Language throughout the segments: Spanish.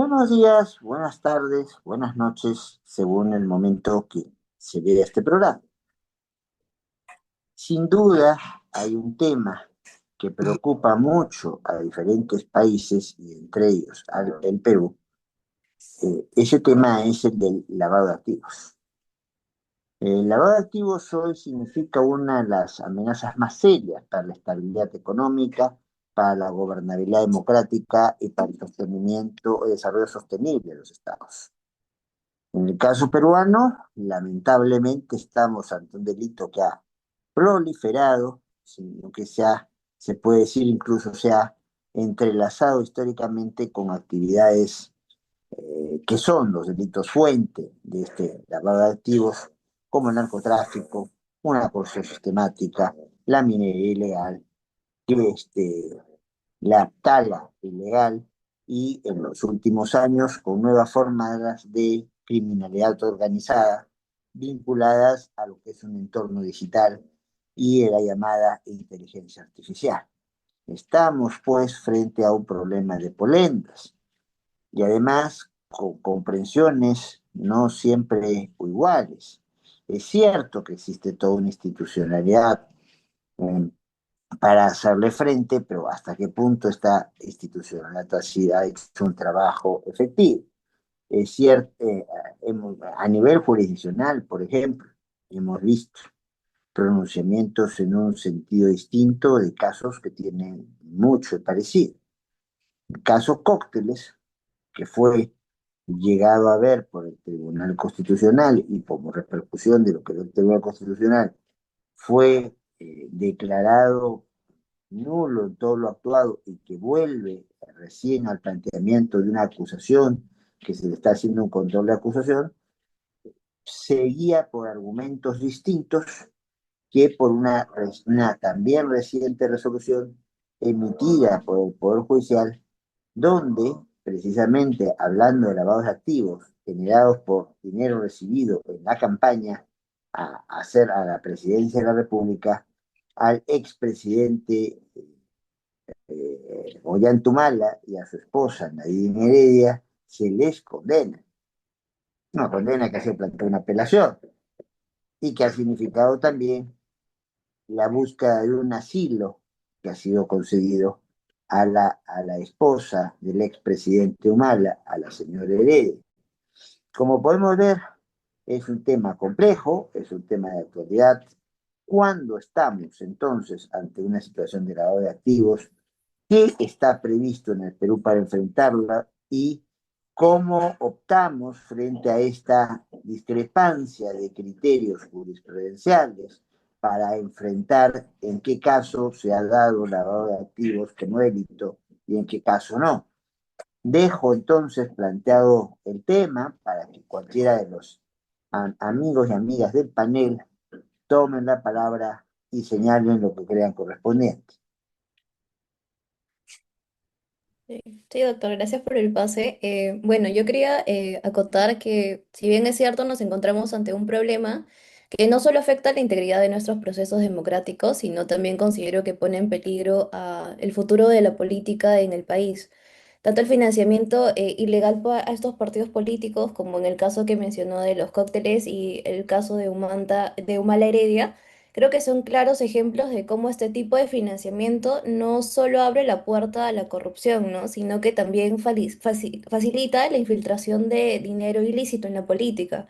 Buenos días, buenas tardes, buenas noches, según el momento que se vea este programa. Sin duda, hay un tema que preocupa mucho a diferentes países y entre ellos el Perú. Ese tema es el del lavado de activos. El lavado de activos hoy significa una de las amenazas más serias para la estabilidad económica, para la gobernabilidad democrática y para el sostenimiento y desarrollo sostenible de los estados. En el caso peruano, lamentablemente estamos ante un delito que ha proliferado, sino que se puede decir incluso se ha entrelazado históricamente con actividades que son los delitos fuente de este lavado de activos, como el narcotráfico, una corrupción sistemática, la minería ilegal, la tala ilegal y en los últimos años con nuevas formas de criminalidad organizada vinculadas a lo que es un entorno digital y de la llamada inteligencia artificial. Estamos pues frente a un problema de polendas y además con comprensiones no siempre iguales. Es cierto que existe toda una institucionalidad eh, para hacerle frente, pero hasta qué punto esta institucionalidad ha hecho un trabajo efectivo. Es cierto, a nivel jurisdiccional, por ejemplo, hemos visto pronunciamientos en un sentido distinto de casos que tienen mucho parecido. El caso Cócteles, que fue llegado a ver por el Tribunal Constitucional y como repercusión de lo que el Tribunal Constitucional fue declarado nulo en todo lo actuado y que vuelve recién al planteamiento de una acusación, que se le está haciendo un control de acusación, se guía por argumentos distintos que por una también reciente resolución emitida por el Poder Judicial, donde, precisamente hablando de lavados de activos generados por dinero recibido en la campaña a hacer a la presidencia de la República, al expresidente Ollantumala y a su esposa Nadine Heredia se les condena. Una condena que se planteó una apelación y que ha significado también la búsqueda de un asilo que ha sido concedido a la esposa del expresidente Humala, a la señora Heredia. Como podemos ver, es un tema complejo, es un tema de actualidad. Cuando estamos entonces ante una situación de lavado de activos, qué está previsto en el Perú para enfrentarla y cómo optamos frente a esta discrepancia de criterios jurisprudenciales para enfrentar en qué caso se ha dado lavado de activos como delito y en qué caso no. Dejo entonces planteado el tema para que cualquiera de los amigos y amigas del panel tomen la palabra y señalen lo que crean correspondiente. Sí, sí, doctor, gracias por el pase. Bueno, yo quería acotar que si bien es cierto, nos encontramos ante un problema que no solo afecta la integridad de nuestros procesos democráticos, sino también considero que pone en peligro el futuro de la política en el país. Tanto el financiamiento ilegal a estos partidos políticos, como en el caso que mencionó de los cócteles y el caso de Humala Heredia, creo que son claros ejemplos de cómo este tipo de financiamiento no solo abre la puerta a la corrupción, ¿no? Sino que también facilita la infiltración de dinero ilícito en la política,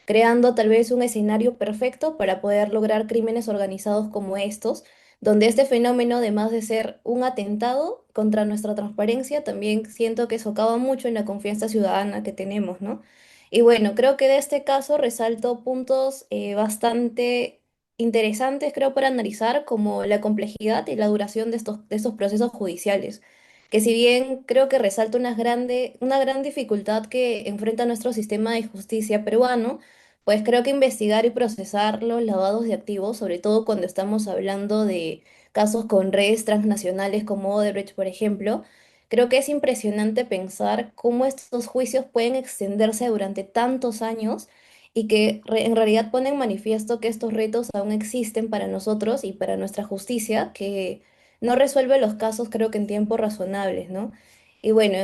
creando tal vez un escenario perfecto para poder lograr crímenes organizados como estos, donde este fenómeno, además de ser un atentado contra nuestra transparencia, también siento que socava mucho en la confianza ciudadana que tenemos, ¿no? Y bueno, creo que de este caso resalto puntos bastante interesantes, creo, para analizar, como la complejidad y la duración de estos procesos judiciales, que si bien creo que resalta una gran dificultad que enfrenta nuestro sistema de justicia peruano, pues creo que investigar y procesar los lavados de activos, sobre todo cuando estamos hablando de casos con redes transnacionales como Odebrecht, por ejemplo, creo que es impresionante pensar cómo estos juicios pueden extenderse durante tantos años y que en realidad ponen manifiesto que estos retos aún existen para nosotros y para nuestra justicia, que no resuelve los casos creo que en tiempos razonables, ¿no? Y bueno,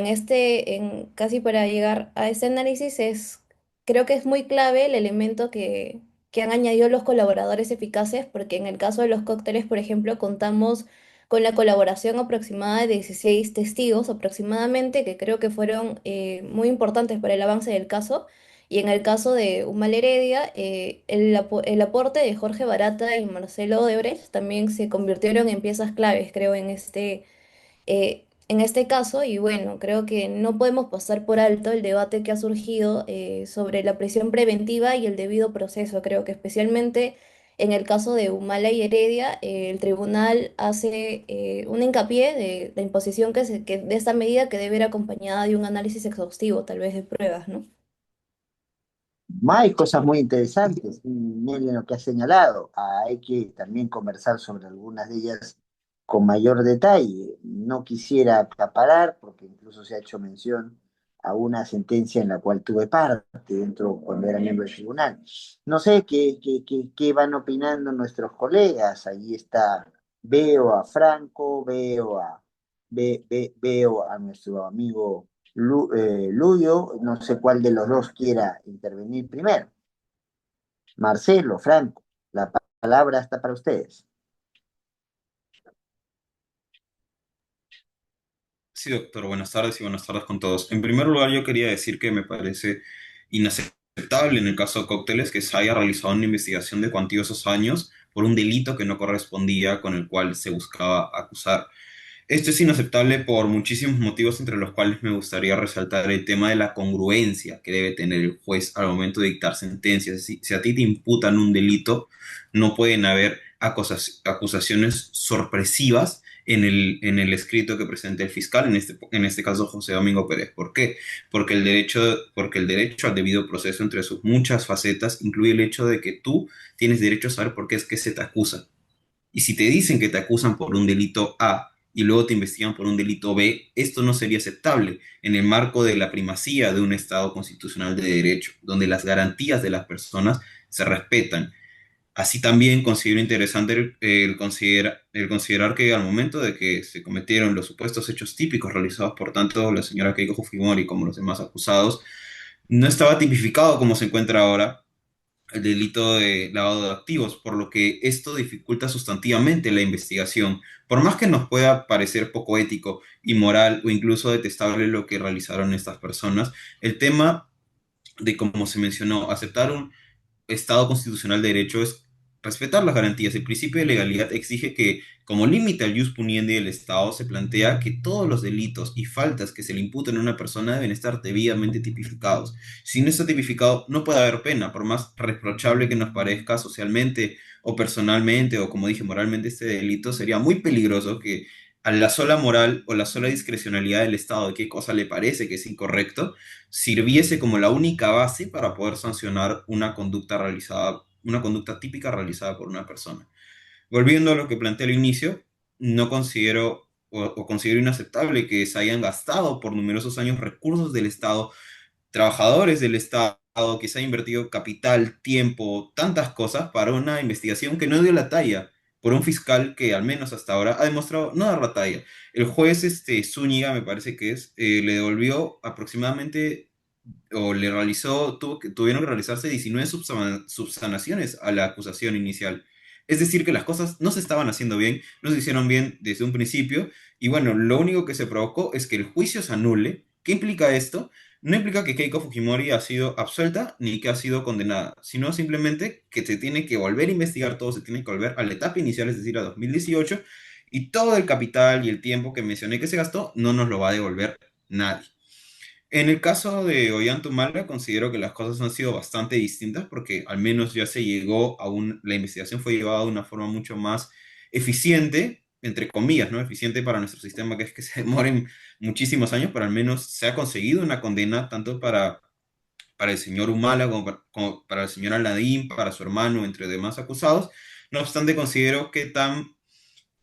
casi para llegar a este análisis creo que es muy clave el elemento que han añadido los colaboradores eficaces, porque en el caso de los cócteles, por ejemplo, contamos con la colaboración aproximada de 16 testigos aproximadamente, que creo que fueron muy importantes para el avance del caso. Y en el caso de Humal Heredia, el aporte de Jorge Barata y Marcelo Odebrecht también se convirtieron en piezas claves, creo, en este caso, y bueno, creo que no podemos pasar por alto el debate que ha surgido sobre la prisión preventiva y el debido proceso. Creo que especialmente en el caso de Humala y Heredia, el tribunal hace un hincapié de la imposición de esta medida que debe ir acompañada de un análisis exhaustivo, tal vez de pruebas, ¿no? Hay cosas muy interesantes, Meli, en lo que has señalado. Hay que también conversar sobre algunas de ellas con mayor detalle. No quisiera acaparar, porque incluso se ha hecho mención a una sentencia en la cual tuve parte dentro cuando era miembro del tribunal. No sé qué van opinando nuestros colegas. Allí está, veo a Franco, veo a nuestro amigo Luyo, no sé cuál de los dos quiera intervenir primero. Marcelo, Franco, la palabra está para ustedes. Sí, doctor, buenas tardes y buenas tardes con todos. En primer lugar, yo quería decir que me parece inaceptable en el caso de Cócteles que se haya realizado una investigación de cuantiosos años por un delito que no correspondía con el cual se buscaba acusar. Esto es inaceptable por muchísimos motivos, entre los cuales me gustaría resaltar el tema de la congruencia que debe tener el juez al momento de dictar sentencias. Si a ti te imputan un delito, no pueden haber acusaciones sorpresivas en el escrito que presente el fiscal, en este caso José Domingo Pérez. ¿Por qué? Porque el derecho al debido proceso, entre sus muchas facetas, incluye el hecho de que tú tienes derecho a saber por qué es que se te acusa. Y si te dicen que te acusan por un delito A y luego te investigan por un delito B, esto no sería aceptable en el marco de la primacía de un Estado constitucional de derecho, donde las garantías de las personas se respetan. Así también considero interesante el considerar que al momento de que se cometieron los supuestos hechos típicos realizados por tanto la señora Keiko Fujimori como los demás acusados, no estaba tipificado como se encuentra ahora el delito de lavado de activos, por lo que esto dificulta sustantivamente la investigación. Por más que nos pueda parecer poco ético, inmoral o incluso detestable lo que realizaron estas personas, el tema de, como se mencionó, aceptar un Estado constitucional de derecho es respetar las garantías. El principio de legalidad exige que, como límite al jus puniendi del Estado, se plantea que todos los delitos y faltas que se le imputen a una persona deben estar debidamente tipificados. Si no está tipificado, no puede haber pena, por más reprochable que nos parezca socialmente o personalmente, o como dije, moralmente este delito, sería muy peligroso que a la sola moral o la sola discrecionalidad del Estado de qué cosa le parece que es incorrecto, sirviese como la única base para poder sancionar una conducta típica realizada por una persona. Volviendo a lo que planteé al inicio, no considero o considero inaceptable que se hayan gastado por numerosos años recursos del Estado, trabajadores del Estado, que se ha invertido capital, tiempo, tantas cosas para una investigación que no dio la talla por un fiscal que al menos hasta ahora ha demostrado no dar la talla. El juez Zúñiga, me parece que le devolvió aproximadamente o le realizó, tuvieron que realizarse 19 subsanaciones a la acusación inicial. Es decir, que las cosas no se estaban haciendo bien, no se hicieron bien desde un principio, y bueno, lo único que se provocó es que el juicio se anule. ¿Qué implica esto? No implica que Keiko Fujimori ha sido absuelta ni que ha sido condenada, sino simplemente que se tiene que volver a investigar todo, se tiene que volver a la etapa inicial, es decir, a 2018, y todo el capital y el tiempo que mencioné que se gastó no nos lo va a devolver nadie. En el caso de Ollantumala, considero que las cosas han sido bastante distintas porque al menos ya se llegó la investigación fue llevada de una forma mucho más eficiente, entre comillas, ¿no? Eficiente para nuestro sistema, que es que se demoren muchísimos años, pero al menos se ha conseguido una condena tanto para el señor Humala como para el señor Aladín, para su hermano, entre demás acusados. No obstante, considero que tan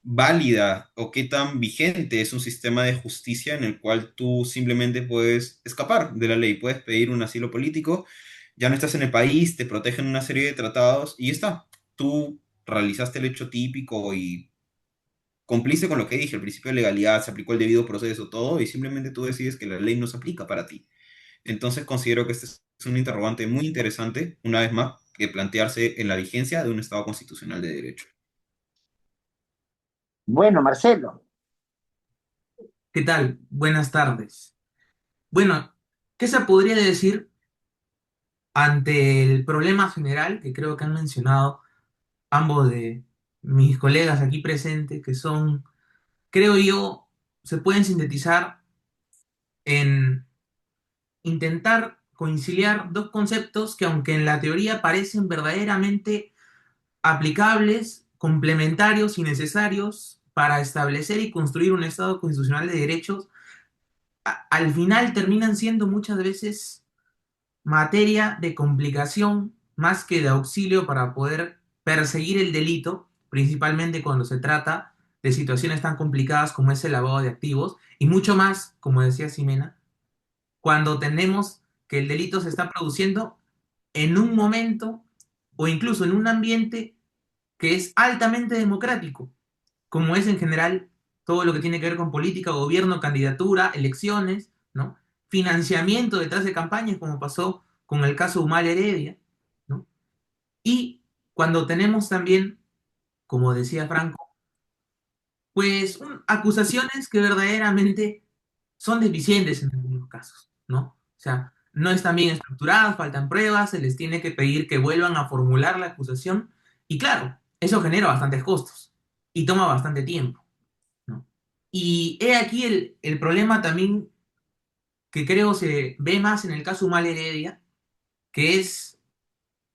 válida o qué tan vigente es un sistema de justicia en el cual tú simplemente puedes escapar de la ley, puedes pedir un asilo político, ya no estás en el país, te protegen una serie de tratados y ya está. Tú realizaste el hecho típico y cumpliste con lo que dije, el principio de legalidad, se aplicó el debido proceso, todo, y simplemente tú decides que la ley no se aplica para ti. Entonces considero que este es un interrogante muy interesante, una vez más, que plantearse en la vigencia de un Estado constitucional de derecho. Bueno, Marcelo, ¿Qué tal? Buenas tardes. Bueno, ¿qué se podría decir ante el problema general que creo que han mencionado ambos de mis colegas aquí presentes, que son, creo yo, se pueden sintetizar en intentar conciliar dos conceptos que aunque en la teoría parecen verdaderamente aplicables, complementarios y necesarios para establecer y construir un Estado constitucional de derechos, al final terminan siendo muchas veces materia de complicación más que de auxilio para poder perseguir el delito, principalmente cuando se trata de situaciones tan complicadas como es el lavado de activos, y mucho más, como decía Ximena, cuando tenemos que el delito se está produciendo en un momento o incluso en un ambiente que es altamente democrático, como es en general todo lo que tiene que ver con política, gobierno, candidatura, elecciones, ¿no? Financiamiento detrás de campañas, como pasó con el caso Humal Heredia, ¿no? Y cuando tenemos también, como decía Franco, pues acusaciones que verdaderamente son deficientes en algunos casos, ¿no? O sea, no están bien estructuradas, faltan pruebas, se les tiene que pedir que vuelvan a formular la acusación, y claro, eso genera bastantes costos y toma bastante tiempo, ¿no? Y he aquí el problema también que creo se ve más en el caso Humal Heredia, que es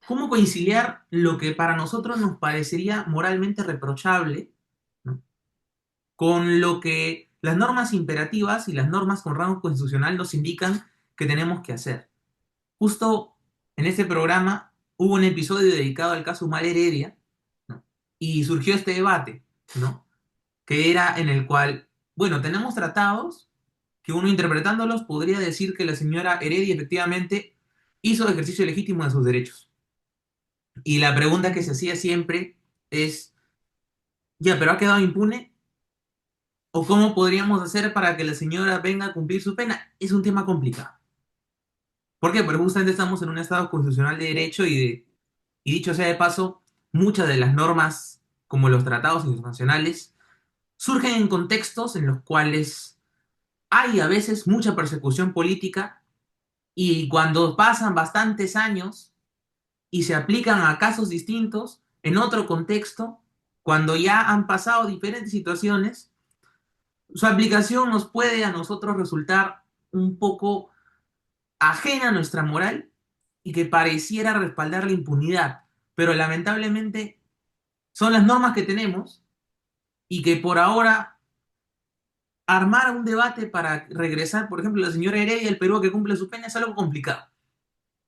cómo conciliar lo que para nosotros nos parecería moralmente reprochable, ¿no? Con lo que las normas imperativas y las normas con rango constitucional nos indican que tenemos que hacer. Justo en este programa hubo un episodio dedicado al caso Humal Heredia, ¿no? Y surgió este debate, ¿no? Que era en el cual, bueno, tenemos tratados que uno interpretándolos podría decir que la señora Heredia efectivamente hizo ejercicio legítimo de sus derechos. Y la pregunta que se hacía siempre es, ya, pero ¿ha quedado impune? ¿O cómo podríamos hacer para que la señora venga a cumplir su pena? Es un tema complicado. ¿Por qué? Porque justamente estamos en un Estado constitucional de derecho y dicho sea de paso, muchas de las normas, como los tratados internacionales, surgen en contextos en los cuales hay a veces mucha persecución política y cuando pasan bastantes años y se aplican a casos distintos, en otro contexto, cuando ya han pasado diferentes situaciones, su aplicación nos puede a nosotros resultar un poco ajena a nuestra moral y que pareciera respaldar la impunidad, pero lamentablemente son las normas que tenemos y que por ahora armar un debate para regresar, por ejemplo, la señora Heredia del Perú que cumple su pena es algo complicado.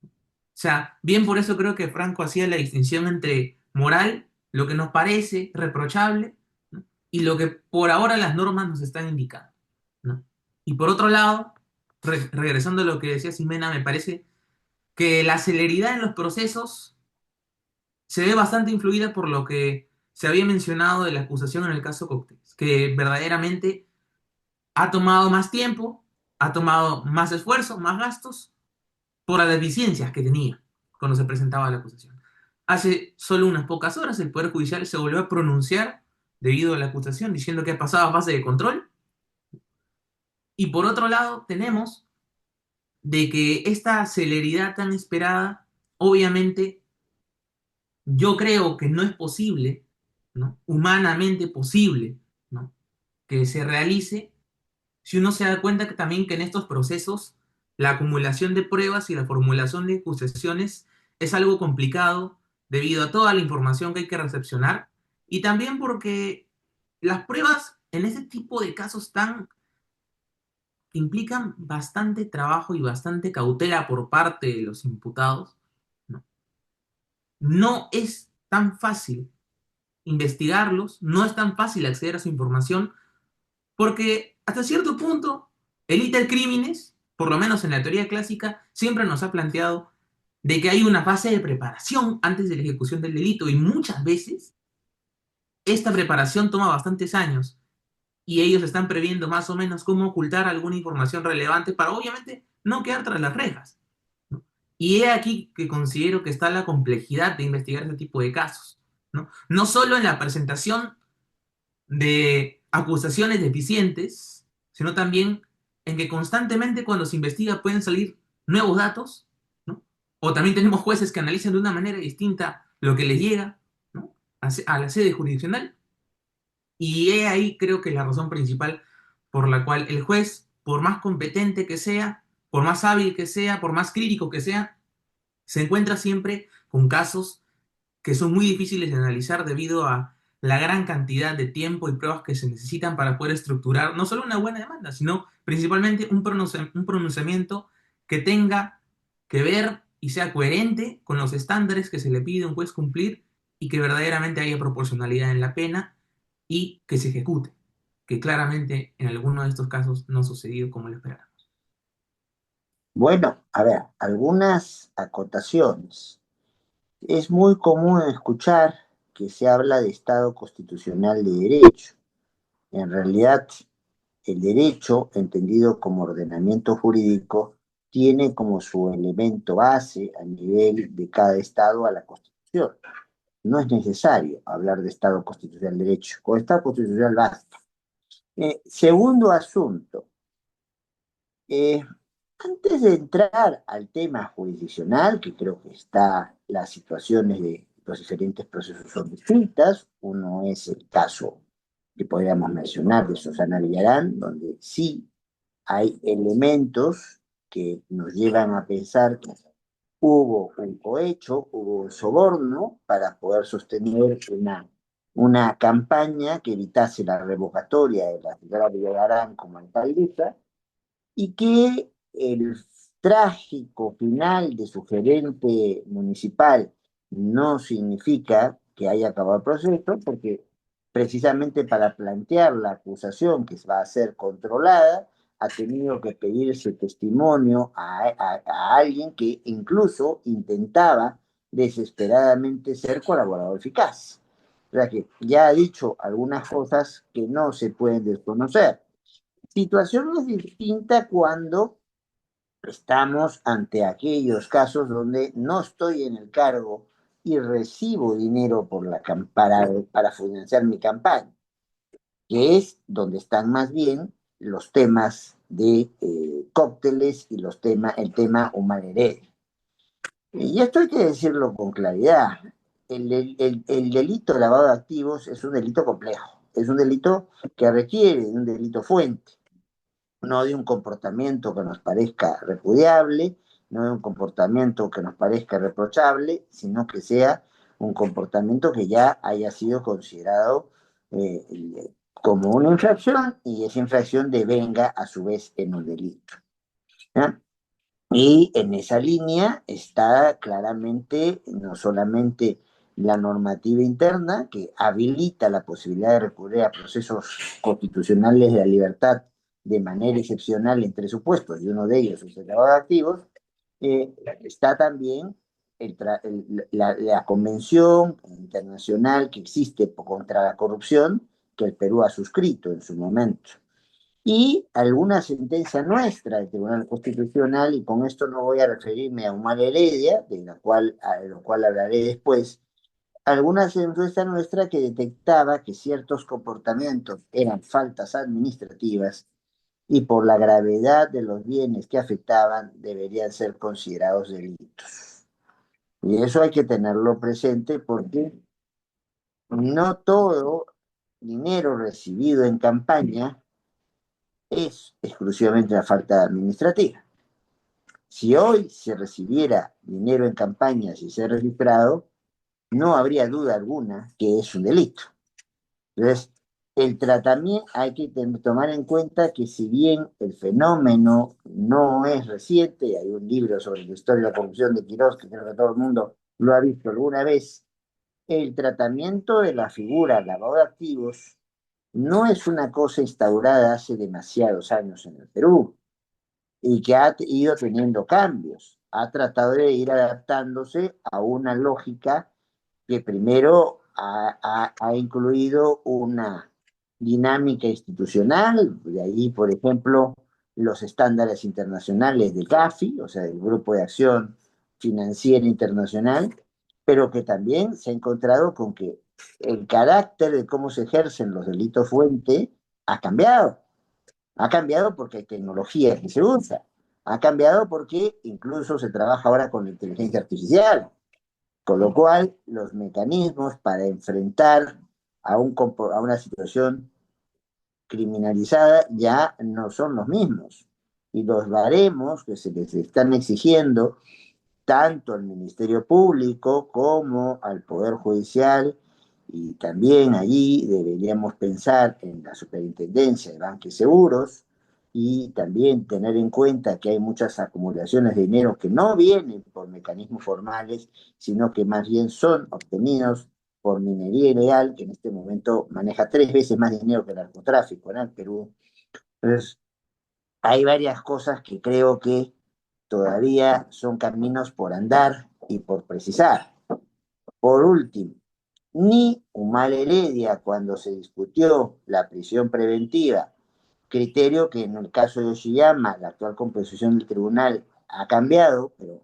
O sea, bien por eso creo que Franco hacía la distinción entre moral, lo que nos parece reprochable, ¿no? Y lo que por ahora las normas nos están indicando, ¿no? Y por otro lado, regresando a lo que decía Ximena, me parece que la celeridad en los procesos se ve bastante influida por lo que se había mencionado de la acusación en el caso Cócteles, que verdaderamente ha tomado más tiempo, ha tomado más esfuerzo, más gastos, por las deficiencias que tenía cuando se presentaba la acusación. Hace solo unas pocas horas el Poder Judicial se volvió a pronunciar debido a la acusación, diciendo que pasaba a fase de control. Y por otro lado, tenemos de que esta celeridad tan esperada, obviamente, yo creo que no es posible, ¿no? Humanamente posible, ¿no? Que se realice si uno se da cuenta que también que en estos procesos la acumulación de pruebas y la formulación de acusaciones es algo complicado debido a toda la información que hay que recepcionar y también porque las pruebas en este tipo de casos tan que implican bastante trabajo y bastante cautela por parte de los imputados, no, no es tan fácil investigarlos, no es tan fácil acceder a su información porque hasta cierto punto, el iter crímenes, por lo menos en la teoría clásica, siempre nos ha planteado de que hay una fase de preparación antes de la ejecución del delito y muchas veces esta preparación toma bastantes años y ellos están previendo más o menos cómo ocultar alguna información relevante para obviamente no quedar tras las rejas, ¿no? Y he aquí que considero que está la complejidad de investigar este tipo de casos, ¿no? No solo en la presentación de acusaciones deficientes, sino también en que constantemente cuando se investiga pueden salir nuevos datos, ¿no? O también tenemos jueces que analizan de una manera distinta lo que les llega, ¿no? A la sede jurisdiccional. Y he ahí creo que la razón principal por la cual el juez, por más competente que sea, por más hábil que sea, por más crítico que sea, se encuentra siempre con casos que son muy difíciles de analizar debido a la gran cantidad de tiempo y pruebas que se necesitan para poder estructurar no solo una buena demanda, sino principalmente un pronunciamiento que tenga que ver y sea coherente con los estándares que se le pide a un juez cumplir y que verdaderamente haya proporcionalidad en la pena y que se ejecute, que claramente en algunos de estos casos no ha sucedido como lo esperábamos. Bueno, a ver, algunas acotaciones. Es muy común escuchar que se habla de Estado constitucional de derecho. En realidad, el derecho, entendido como ordenamiento jurídico, tiene como su elemento base a nivel de cada Estado a la Constitución. No es necesario hablar de Estado constitucional de derecho. Con Estado constitucional basta. Segundo asunto, eh, antes de entrar al tema jurisdiccional, que creo que está, las situaciones de los diferentes procesos son distintas, uno es el caso que podríamos mencionar de Susana Villarán, donde sí hay elementos que nos llevan a pensar que hubo un cohecho, hubo un soborno para poder sostener una campaña que evitase la revocatoria de la señora Villarán como alcaldesa y que el trágico final de su gerente municipal no significa que haya acabado el proceso, porque precisamente para plantear la acusación que va a ser controlada, ha tenido que pedirse testimonio a alguien que incluso intentaba desesperadamente ser colaborador eficaz. O sea que ya ha dicho algunas cosas que no se pueden desconocer. Situación es distinta cuando estamos ante aquellos casos donde no estoy en el cargo y recibo dinero para financiar mi campaña, que es donde están más bien los temas de cócteles y el tema Omar Heredia. Y esto hay que decirlo con claridad. El delito de lavado de activos es un delito complejo, es un delito que requiere de un delito fuente, no de un comportamiento que nos parezca repudiable, no de un comportamiento que nos parezca reprochable, sino que sea un comportamiento que ya haya sido considerado como una infracción y esa infracción devenga a su vez en un delito, ¿ya? Y en esa línea está claramente no solamente la normativa interna que habilita la posibilidad de recurrir a procesos constitucionales de la libertad de manera excepcional en tres supuestos, y uno de ellos es el lavado de activos, está también la convención internacional que existe contra la corrupción que el Perú ha suscrito en su momento y alguna sentencia nuestra del Tribunal Constitucional, y con esto no voy a referirme a Humala Heredia, de lo cual hablaré después, alguna sentencia nuestra que detectaba que ciertos comportamientos eran faltas administrativas y por la gravedad de los bienes que afectaban deberían ser considerados delitos. Y eso hay que tenerlo presente porque no todo dinero recibido en campaña es exclusivamente la falta administrativa. Si hoy se recibiera dinero en campaña sin ser registrado, no habría duda alguna que es un delito. Entonces, el tratamiento hay que tomar en cuenta que si bien el fenómeno no es reciente, y hay un libro sobre la historia de la corrupción de Quirós, que creo que todo el mundo lo ha visto alguna vez, el tratamiento de la figura lavado de activos no es una cosa instaurada hace demasiados años en el Perú y que ha ido teniendo cambios. Ha tratado de ir adaptándose a una lógica que primero ha incluido una dinámica institucional, de ahí, por ejemplo, los estándares internacionales del GAFI, o sea, el Grupo de Acción Financiera Internacional, pero que también se ha encontrado con que el carácter de cómo se ejercen los delitos fuente ha cambiado. Ha cambiado porque hay tecnología que se usa. Ha cambiado porque incluso se trabaja ahora con la inteligencia artificial. Con lo cual, los mecanismos para enfrentar a una situación criminalizada ya no son los mismos. Y los baremos que se les están exigiendo tanto al Ministerio Público como al Poder Judicial, y también allí deberíamos pensar en la Superintendencia de Bancos y Seguros, y también tener en cuenta que hay muchas acumulaciones de dinero que no vienen por mecanismos formales, sino que más bien son obtenidos por minería ilegal, que en este momento maneja 3 veces más dinero que el narcotráfico en el Perú. Entonces, hay varias cosas que creo que todavía son caminos por andar y por precisar. Por último, ni Humala Heredia, cuando se discutió la prisión preventiva, criterio que en el caso de Yoshiyama, la actual composición del tribunal ha cambiado, pero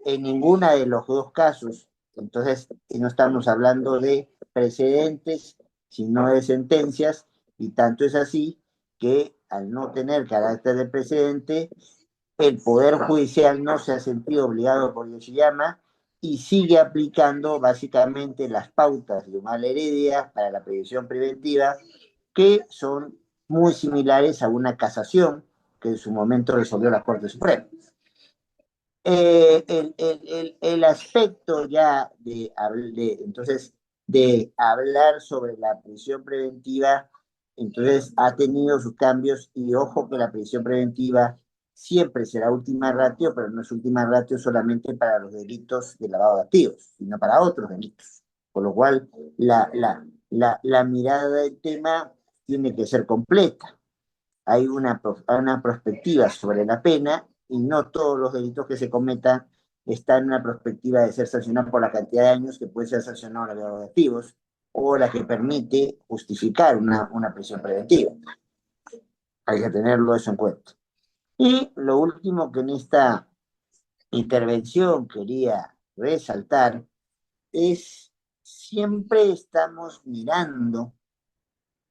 en ninguna de los dos casos, entonces no estamos hablando de precedentes, sino de sentencias, y tanto es así que al no tener carácter de precedente, el Poder Judicial no se ha sentido obligado por Yoshiyama y sigue aplicando básicamente las pautas de Humala Heredia para la previsión preventiva, que son muy similares a una casación que en su momento resolvió la Corte Suprema. El aspecto ya entonces, de hablar sobre la prisión preventiva, entonces ha tenido sus cambios, y ojo que la prisión preventiva siempre será última ratio, pero no es última ratio solamente para los delitos de lavado de activos, sino para otros delitos. Por lo cual, la mirada del tema tiene que ser completa. Hay una perspectiva sobre la pena, y no todos los delitos que se cometan están en una perspectiva de ser sancionados por la cantidad de años que puede ser sancionado la de activos, o la que permite justificar una prisión preventiva. Hay que tenerlo eso en cuenta. Y lo último que en esta intervención quería resaltar es: siempre estamos mirando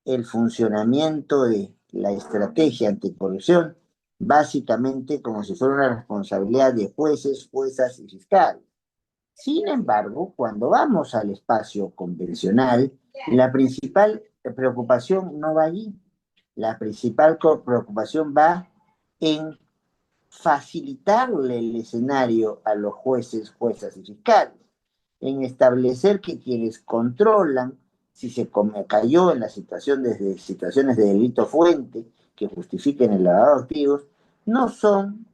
el funcionamiento de la estrategia anticorrupción básicamente como si fuera una responsabilidad de jueces, juezas y fiscales. Sin embargo, cuando vamos al espacio convencional, la principal preocupación no va allí. La principal preocupación va en facilitarle el escenario a los jueces, juezas y fiscales, en establecer que quienes controlan si se cayó en la situación desde situaciones de delito fuente que justifiquen el lavado de activos, no son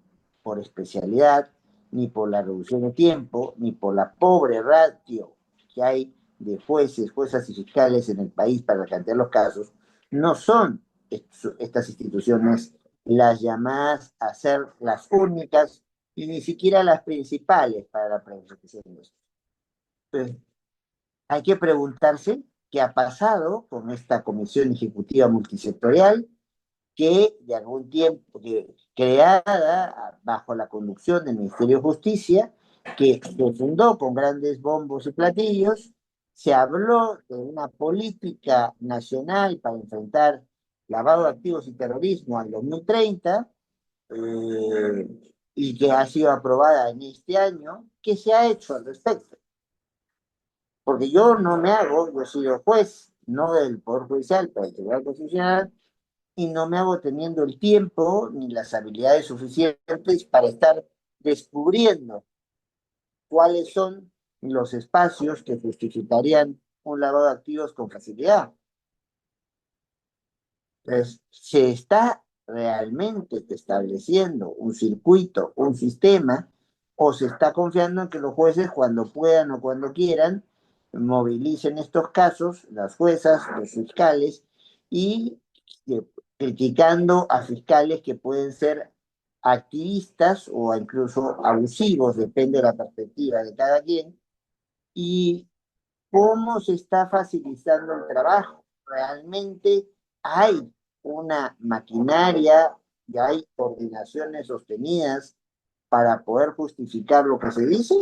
por especialidad, ni por la reducción de tiempo, ni por la pobre ratio que hay de jueces, juezas y fiscales en el país para plantear los casos, no son estas instituciones las llamadas a ser las únicas y ni siquiera las principales para la prevención de los. Entonces, hay que preguntarse qué ha pasado con esta comisión ejecutiva multisectorial, que de algún tiempo, creada bajo la conducción del Ministerio de Justicia, que se fundó con grandes bombos y platillos. Se habló de una política nacional para enfrentar lavado de activos y terrorismo al 2030, eh, y que ha sido aprobada en este año. ¿Qué se ha hecho al respecto? Porque yo he sido juez, no del Poder Judicial, pero del Tribunal Constitucional, y no me hago teniendo el tiempo ni las habilidades suficientes para estar descubriendo cuáles son los espacios que justificarían un lavado de activos con facilidad. Entonces, se está realmente estableciendo un circuito, un sistema, o se está confiando en que los jueces, cuando puedan o cuando quieran, movilicen estos casos, las juezas, los fiscales, y eh, criticando a fiscales que pueden ser activistas o incluso abusivos, depende de la perspectiva de cada quien, y cómo se está facilitando el trabajo. realmente hay una maquinaria y hay coordinaciones sostenidas para poder justificar lo que se dice,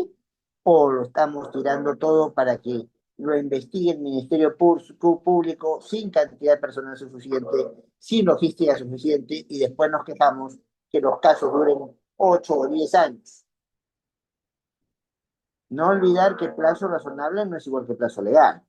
o lo estamos tirando todo para que lo investigue el Ministerio Público sin cantidad de personal suficiente, sin logística suficiente, y después nos quejamos que los casos duren 8 o 10 años. No olvidar que plazo razonable no es igual que plazo legal.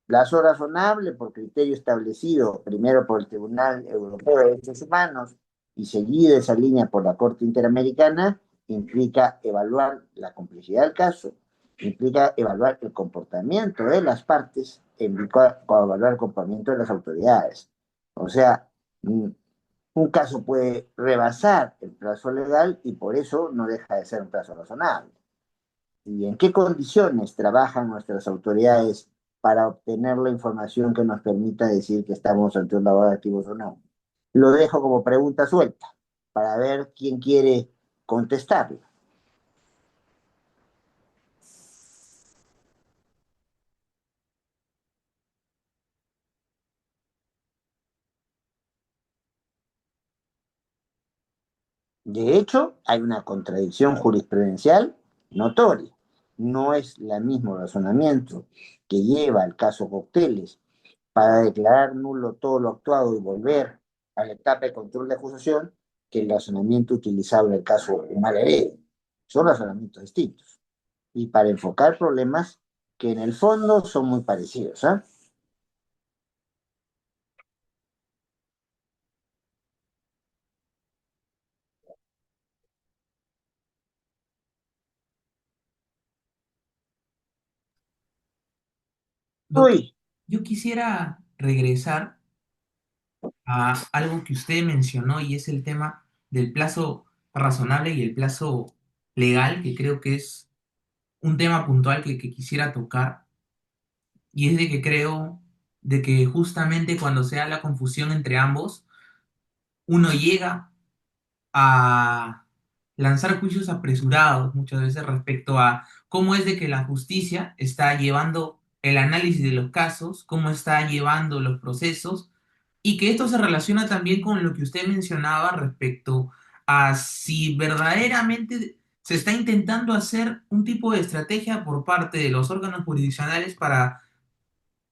Plazo razonable por criterio establecido primero por el Tribunal Europeo de Derechos Humanos y seguida esa línea por la Corte Interamericana implica evaluar la complejidad del caso, implica evaluar el comportamiento de las partes, implica evaluar el comportamiento de las autoridades. O sea, un caso puede rebasar el plazo legal y por eso no deja de ser un plazo razonable. ¿Y en qué condiciones trabajan nuestras autoridades para obtener la información que nos permita decir que estamos ante un lavado de activos o no? Lo dejo como pregunta suelta para ver quién quiere contestarlo. De hecho, hay una contradicción jurisprudencial notoria. No es el mismo razonamiento que lleva el caso Cocteles para declarar nulo todo lo actuado y volver a la etapa de control de acusación que el razonamiento utilizado en el caso Humala Heredia. Son razonamientos distintos. Y para enfocar problemas que en el fondo son muy parecidos. ¿Ah? Doctor, Uy, yo quisiera regresar a algo que usted mencionó y es el tema del plazo razonable y el plazo legal, que creo que es un tema puntual que quisiera tocar, y es de que creo de que justamente cuando se da la confusión entre ambos, uno llega a lanzar juicios apresurados muchas veces respecto a cómo es de que la justicia está llevando el análisis de los casos, cómo está llevando los procesos, y que esto se relaciona también con lo que usted mencionaba respecto a si verdaderamente se está intentando hacer un tipo de estrategia por parte de los órganos jurisdiccionales para,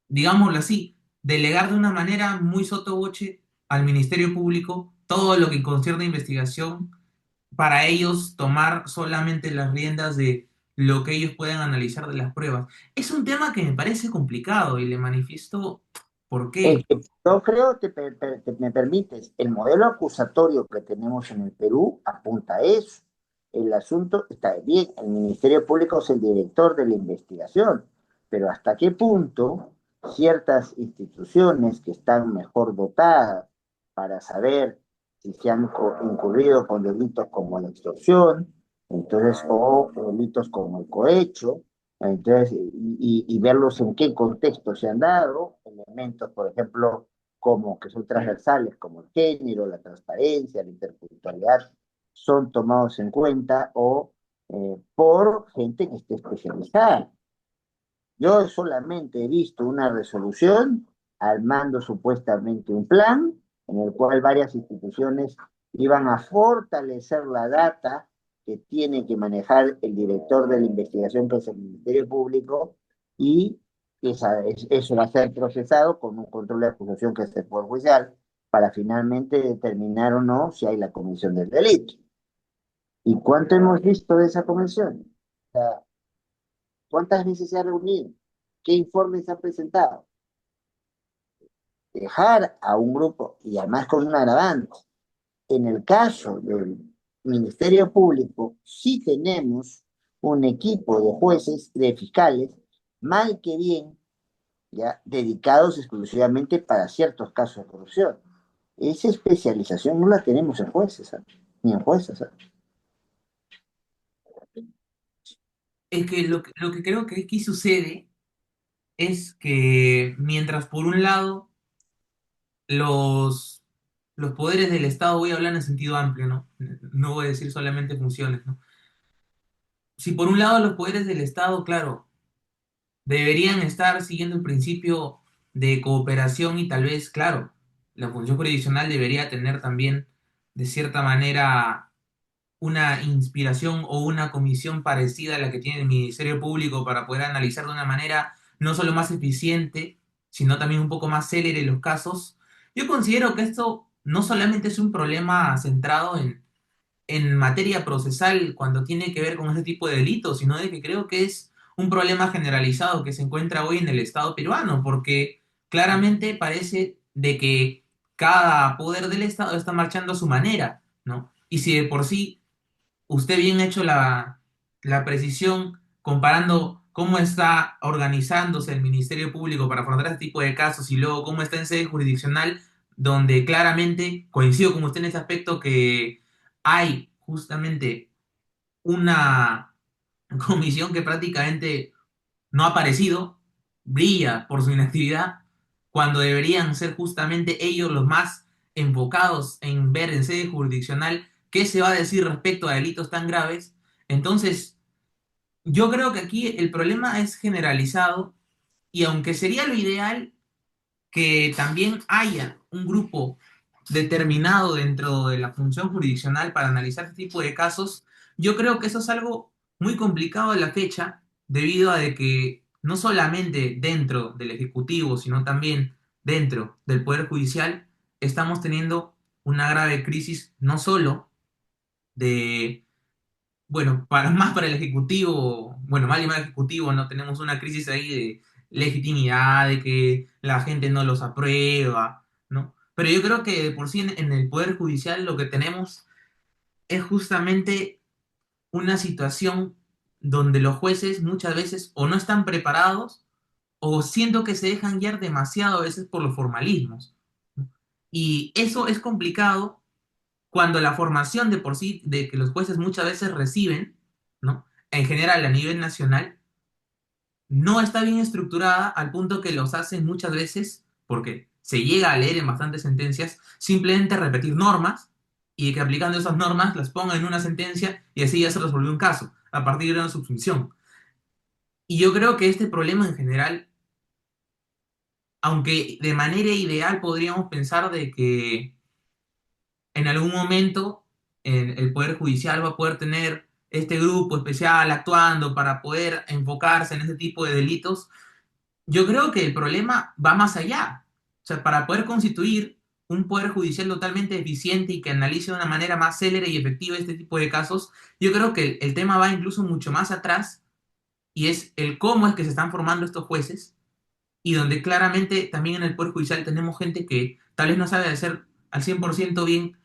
digámoslo así, delegar de una manera muy sotoboche al Ministerio Público todo lo que concierne a investigación para ellos tomar solamente las riendas de lo que ellos pueden analizar de las pruebas. Es un tema que me parece complicado y le manifiesto por qué. yo creo que me permites, el modelo acusatorio que tenemos en el Perú apunta a eso. El asunto está bien, el Ministerio Público es el director de la investigación, pero hasta qué punto ciertas instituciones que están mejor dotadas para saber si se han incurrido con delitos como la extorsión, entonces, o delitos como el cohecho, entonces, y verlos en qué contexto se han dado, elementos, por ejemplo, como que son transversales, como el género, la transparencia, la interculturalidad, son tomados en cuenta o por gente que esté especializada. Yo solamente he visto una resolución armando supuestamente un plan en el cual varias instituciones iban a fortalecer la data que tiene que manejar el director de la investigación, que es el Ministerio Público, y eso va a ser procesado con un control de acusación que es el Poder Judicial para finalmente determinar o no si hay la comisión del delito. ¿Y cuánto hemos visto de esa comisión? O sea, ¿cuántas veces se ha reunido? ¿Qué informes se han presentado? Dejar a un grupo, y además con un agravante, en el caso del Ministerio Público, sí tenemos un equipo de jueces, de fiscales, mal que bien, ya dedicados exclusivamente para ciertos casos de corrupción. Esa especialización no la tenemos en jueces, ¿sabes? Ni en jueces, ¿sabes? Es que lo que creo que aquí sucede es que mientras por un lado los, los poderes del Estado, voy a hablar en sentido amplio, ¿no? No voy a decir solamente funciones, ¿no? Si por un lado los poderes del Estado, claro, deberían estar siguiendo el principio de cooperación y tal vez, claro, la función jurisdiccional debería tener también, de cierta manera, una inspiración o una comisión parecida a la que tiene el Ministerio Público para poder analizar de una manera no solo más eficiente, sino también un poco más célere los casos. Yo considero que esto no solamente es un problema centrado en materia procesal cuando tiene que ver con ese tipo de delitos, sino de que creo que es un problema generalizado que se encuentra hoy en el Estado peruano, porque claramente parece de que cada poder del Estado está marchando a su manera, ¿no? Y si de por sí usted bien ha hecho la precisión comparando cómo está organizándose el Ministerio Público para afrontar este tipo de casos y luego cómo está en sede jurisdiccional, donde claramente coincido con usted en ese aspecto que hay justamente una comisión que prácticamente no ha aparecido, brilla por su inactividad, cuando deberían ser justamente ellos los más enfocados en ver en sede jurisdiccional qué se va a decir respecto a delitos tan graves. Entonces, yo creo que aquí el problema es generalizado y aunque sería lo ideal que también haya un grupo determinado dentro de la función jurisdiccional para analizar este tipo de casos, yo creo que eso es algo muy complicado a la fecha, debido a de que no solamente dentro del Ejecutivo, sino también dentro del Poder Judicial, estamos teniendo una grave crisis, no solo de bueno, para más para el Ejecutivo, bueno, mal y mal Ejecutivo, ¿no? Tenemos una crisis ahí de legitimidad, de que la gente no los aprueba, ¿no? Pero yo creo que de por sí en el Poder Judicial lo que tenemos es justamente una situación donde los jueces muchas veces o no están preparados o siento que se dejan guiar demasiado a veces por los formalismos, ¿no? Y eso es complicado cuando la formación de por sí de que los jueces muchas veces reciben, ¿no? En general a nivel nacional, no está bien estructurada al punto que los hacen muchas veces, porque se llega a leer en bastantes sentencias, simplemente repetir normas y que aplicando esas normas las pongan en una sentencia y así ya se resolvió un caso, a partir de una subsunción. Y yo creo que este problema en general, aunque de manera ideal podríamos pensar de que en algún momento el Poder Judicial va a poder tener este grupo especial actuando para poder enfocarse en ese tipo de delitos, yo creo que el problema va más allá. O sea, para poder constituir un Poder Judicial totalmente eficiente y que analice de una manera más célere y efectiva este tipo de casos, yo creo que el tema va incluso mucho más atrás y es el cómo es que se están formando estos jueces y donde claramente también en el Poder Judicial tenemos gente que tal vez no sabe hacer al 100% bien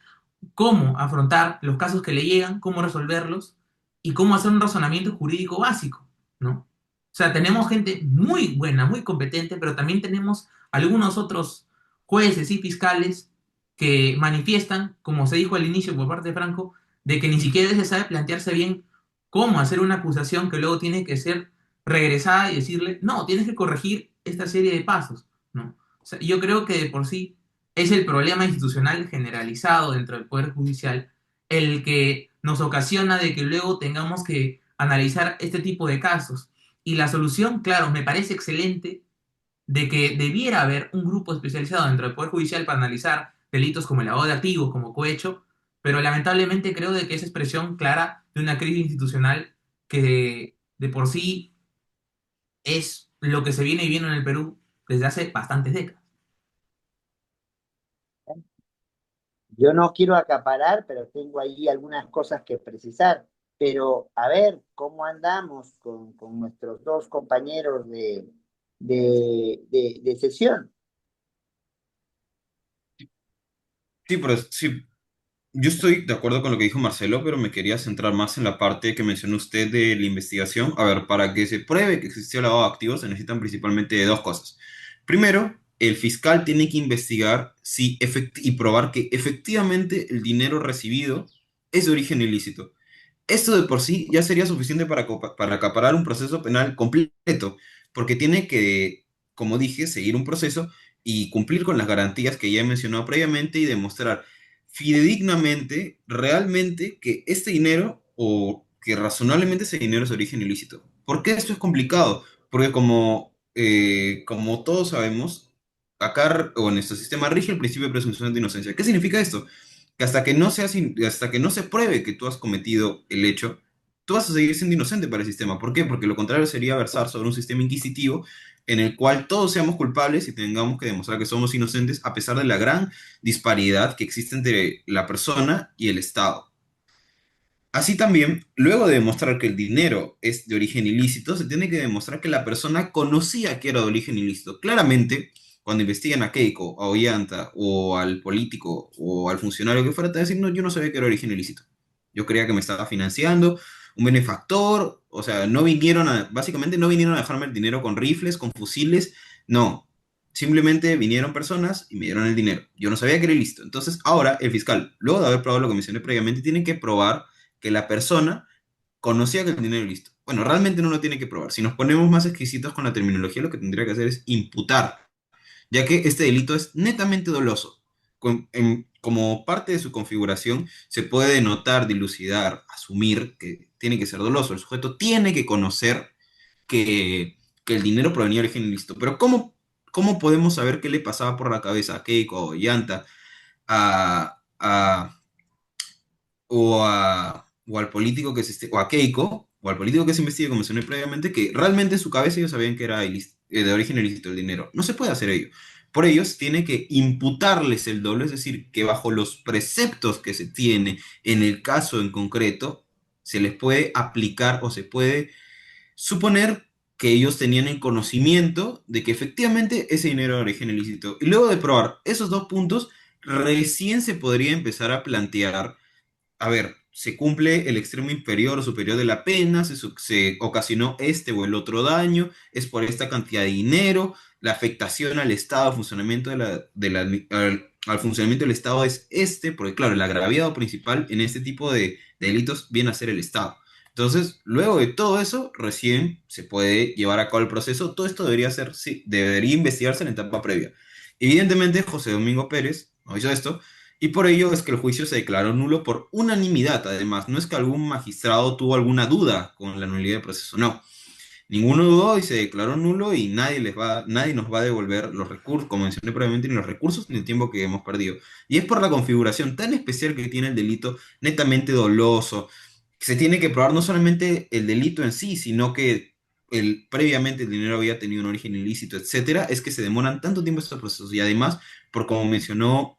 cómo afrontar los casos que le llegan, cómo resolverlos y cómo hacer un razonamiento jurídico básico, ¿no? O sea, tenemos gente muy buena, muy competente, pero también tenemos algunos otros jueces y fiscales que manifiestan, como se dijo al inicio por parte de Franco, de que ni siquiera se sabe plantearse bien cómo hacer una acusación que luego tiene que ser regresada y decirle, no, tienes que corregir esta serie de pasos, ¿no? O sea, yo creo que de por sí es el problema institucional generalizado dentro del Poder Judicial el que nos ocasiona de que luego tengamos que analizar este tipo de casos. Y la solución, claro, me parece excelente de que debiera haber un grupo especializado dentro del Poder Judicial para analizar delitos como el lavado de activos, como cohecho, pero lamentablemente creo de que es expresión clara de una crisis institucional que de por sí es lo que se viene viviendo en el Perú desde hace bastantes décadas. Yo no quiero acaparar, pero tengo ahí algunas cosas que precisar. Pero a ver, ¿cómo andamos con nuestros dos compañeros de sesión? Sí, pero sí, yo estoy de acuerdo con lo que dijo Marcelo, pero me quería centrar más en la parte que mencionó usted de la investigación. A ver, para que se pruebe que existió lavado de activos se necesitan principalmente de dos cosas. Primero, el fiscal tiene que investigar si y probar que efectivamente el dinero recibido es de origen ilícito. Esto de por sí ya sería suficiente para acaparar un proceso penal completo, porque tiene que, como dije, seguir un proceso y cumplir con las garantías que ya he mencionado previamente y demostrar fidedignamente, realmente, que este dinero o que razonablemente ese dinero es de origen ilícito. ¿Por qué esto es complicado? Porque como todos sabemos, o en nuestro sistema rige el principio de presunción de inocencia. ¿Qué significa esto? Que hasta que no se pruebe que tú has cometido el hecho, tú vas a seguir siendo inocente para el sistema. ¿Por qué? Porque lo contrario sería versar sobre un sistema inquisitivo en el cual todos seamos culpables y tengamos que demostrar que somos inocentes a pesar de la gran disparidad que existe entre la persona y el Estado. Así también, luego de demostrar que el dinero es de origen ilícito, se tiene que demostrar que la persona conocía que era de origen ilícito. Claramente, cuando investigan a Keiko, a Ollanta, o al político, o al funcionario que fuera, te va a decir, no, yo no sabía que era de origen ilícito. Yo creía que me estaba financiando, un benefactor, o sea, básicamente no vinieron a dejarme el dinero con rifles, con fusiles, no. Simplemente vinieron personas y me dieron el dinero. Yo no sabía que era ilícito. Entonces, ahora el fiscal, luego de haber probado lo que mencioné previamente, tiene que probar que la persona conocía que el dinero era listo. Bueno, realmente no lo tiene que probar. Si nos ponemos más exquisitos con la terminología, lo que tendría que hacer es imputar, ya que este delito es netamente doloso. Como parte de su configuración, se puede denotar, dilucidar, asumir que tiene que ser doloso. El sujeto tiene que conocer que el dinero provenía de origen ilícito. Pero ¿cómo podemos saber qué le pasaba por la cabeza a Keiko o Yanta, a o al político o a Keiko, o al político que se investiga, como mencioné previamente, que realmente en su cabeza ellos sabían que era de origen ilícito el dinero? No se puede hacer ello. Por ello, se tiene que imputarles el doble, es decir, que bajo los preceptos que se tiene en el caso en concreto, se les puede aplicar o se puede suponer que ellos tenían el conocimiento de que efectivamente ese dinero era de origen ilícito. Y luego de probar esos dos puntos, recién se podría empezar a plantear, a ver, se cumple el extremo inferior o superior de la pena, se ocasionó este o el otro daño, es por esta cantidad de dinero, la afectación al Estado, al funcionamiento al funcionamiento del Estado es este, porque claro, el agraviado principal en este tipo de delitos viene a ser el Estado. Entonces, luego de todo eso, recién se puede llevar a cabo el proceso. Todo esto debería ser, sí, debería investigarse en la etapa previa. Evidentemente, José Domingo Pérez no hizo esto, y por ello es que el juicio se declaró nulo por unanimidad. Además, no es que algún magistrado tuvo alguna duda con la nulidad del proceso, no. Ninguno dudó y se declaró nulo y nadie nos va a devolver los recursos, como mencioné previamente, ni los recursos ni el tiempo que hemos perdido. Y es por la configuración tan especial que tiene el delito, netamente doloso. Se tiene que probar no solamente el delito en sí, sino que previamente el dinero había tenido un origen ilícito, etcétera. Es que se demoran tanto tiempo estos procesos. Y además, por como mencionó